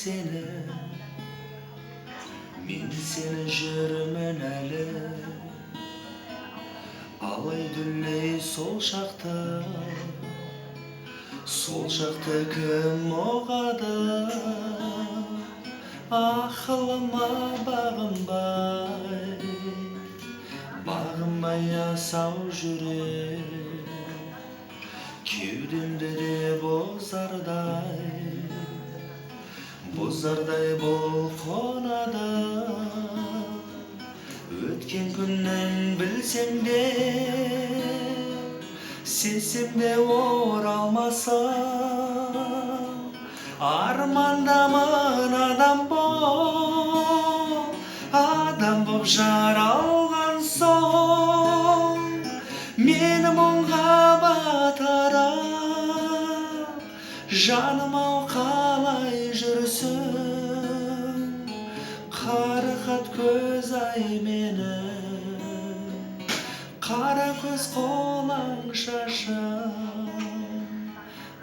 seni, men seni жүрмін әлі. Алай дүлей сол шақты кім ұғады? Ақылыма бағынбай асау жүрек, кеудемде де бозардай бол қонады. Өткен күннен білсем де, сезсем де оралмаса, армандамын адам боп жаралған соң, мені мұңға батырып, жаным-ау қалай жүрсің? Қарақат көз ай менің, қара көз қолаң шашым.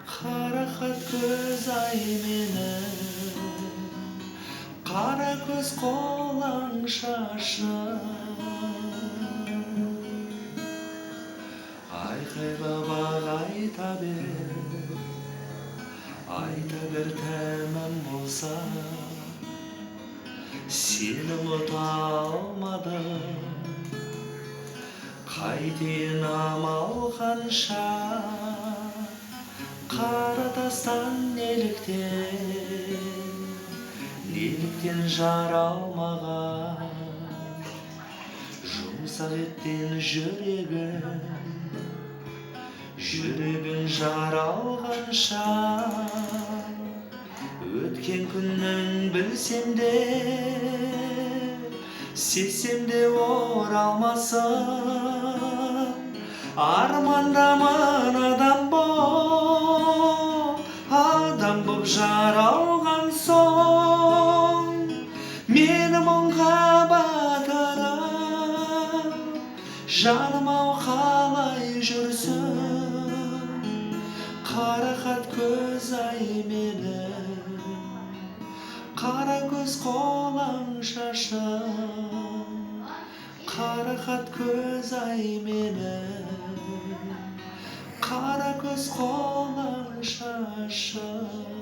Қарақат көз ай менің, қара көз қолаң шашым. Айқайлап айта бер тәмам болса, сені ұмыта алмадым. Қайтейін амал қанша, қара тастан неліктен жаралмаған, жұмсақ еттен жүрегің жаралғанша. Өткен күннің білсем де, сезсем де оралмасын, армандамын адам боп жаралған соң, мені мұңға батырып, жаным-ау қалай жүрсің? Қарақат көз ай менің, қара көз қолаң шашым. Қарақат көз ай менің, қара көз қолаң шашым.